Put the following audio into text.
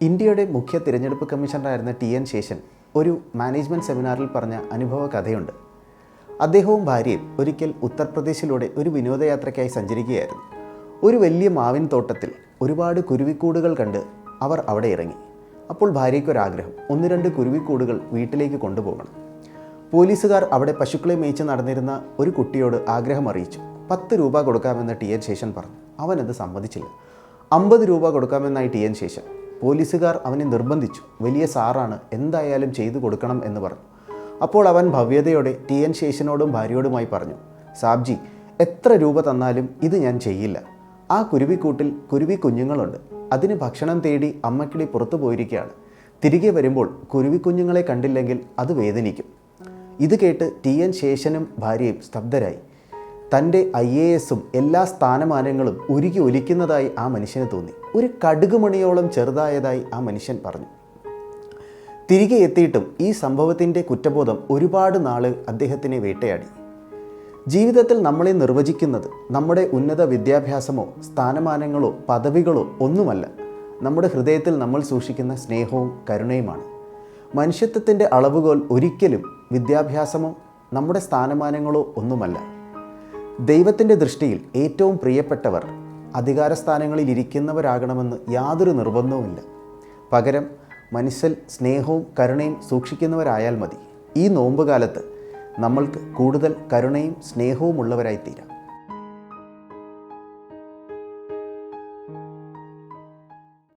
ഇന്ത്യയുടെ മുഖ്യ തിരഞ്ഞെടുപ്പ് കമ്മീഷണറായിരുന്ന ടി.എൻ. ശേഷൻ ഒരു മാനേജ്മെൻറ്റ് സെമിനാറിൽ പറഞ്ഞ അനുഭവ കഥയുണ്ട്. അദ്ദേഹവും ഭാര്യയും ഒരിക്കൽ ഉത്തർപ്രദേശിലൂടെ ഒരു വിനോദയാത്രയ്ക്കായി സഞ്ചരിക്കുകയായിരുന്നു. ഒരു വലിയ മാവിൻ തോട്ടത്തിൽ ഒരുപാട് കുരുവിക്കൂടുകൾ കണ്ട് അവർ അവിടെ ഇറങ്ങി. അപ്പോൾ ഭാര്യയ്ക്കൊരാഗ്രഹം, 1-2 കുരുവിക്കൂടുകൾ വീട്ടിലേക്ക് കൊണ്ടുപോകണം. പോലീസുകാർ അവിടെ പശുക്കളെ മേയിച്ച് നടന്നിരുന്ന ഒരു കുട്ടിയോട് ആഗ്രഹം അറിയിച്ചു. 10 രൂപ കൊടുക്കാമെന്ന് ടി.എൻ. ശേഷൻ പറഞ്ഞു. അവനത് സമ്മതിച്ചില്ല. 50 രൂപ കൊടുക്കാമെന്നായി ടി.എൻ. ശേഷൻ. പോലീസുകാർ അവനെ നിർബന്ധിച്ചു. വലിയ സാറാണ്, എന്തായാലും ചെയ്തു കൊടുക്കണം എന്ന് പറഞ്ഞു. അപ്പോൾ അവൻ ഭവ്യതയോടെ ടി.എൻ. ശേഷനോടും ഭാര്യയോടുമായി പറഞ്ഞു, സാബ്ജി, എത്ര രൂപ തന്നാലും ഇത് ഞാൻ ചെയ്യില്ല. ആ കുരുവിക്കൂട്ടിൽ കുരുവി കുഞ്ഞുങ്ങളുണ്ട്. അതിന് ഭക്ഷണം തേടി അമ്മക്കിളി പുറത്തു പോയിരിക്കുകയാണ്. തിരികെ വരുമ്പോൾ കുരുവിക്കുഞ്ഞുങ്ങളെ കണ്ടില്ലെങ്കിൽ അത് വേദനിക്കും. ഇത് കേട്ട് ടി.എൻ. ശേഷനും ഭാര്യയും സ്തബ്ധരായി. തൻ്റെ IAS-ഉം എല്ലാ സ്ഥാനമാനങ്ങളും ഉരുകി ഒലിക്കുന്നതായി ആ മനുഷ്യന് തോന്നി. ഒരു കടുകുമണിയോളം ചെറുതായതായി ആ മനുഷ്യൻ പറഞ്ഞു. തിരികെ എത്തിയിട്ടും ഈ സംഭവത്തിൻ്റെ കുറ്റബോധം ഒരുപാട് നാൾ അദ്ദേഹത്തിനെ വേട്ടയാടി. ജീവിതത്തിൽ നമ്മളെ നിർവചിക്കുന്നത് നമ്മുടെ ഉന്നത വിദ്യാഭ്യാസമോ സ്ഥാനമാനങ്ങളോ പദവികളോ ഒന്നുമല്ല. നമ്മുടെ ഹൃദയത്തിൽ നമ്മൾ സൂക്ഷിക്കുന്ന സ്നേഹവും കരുണയുമാണ്. മനുഷ്യത്വത്തിൻ്റെ അളവുകോൽ ഒരിക്കലും വിദ്യാഭ്യാസമോ നമ്മുടെ സ്ഥാനമാനങ്ങളോ ഒന്നുമല്ല. ദൈവത്തിൻ്റെ ദൃഷ്ടിയിൽ ഏറ്റവും പ്രിയപ്പെട്ടവർ അധികാരസ്ഥാനങ്ങളിൽ ഇരിക്കുന്നവരാകണമെന്ന് യാതൊരു നിർബന്ധവുമില്ല. പകരം മനസ്സിൽ സ്നേഹവും കരുണയും സൂക്ഷിക്കുന്നവരായാൽ മതി. ഈ നോമ്പുകാലത്ത് നമ്മൾക്ക് കൂടുതൽ കരുണയും സ്നേഹവും ഉള്ളവരായിത്തീരാം.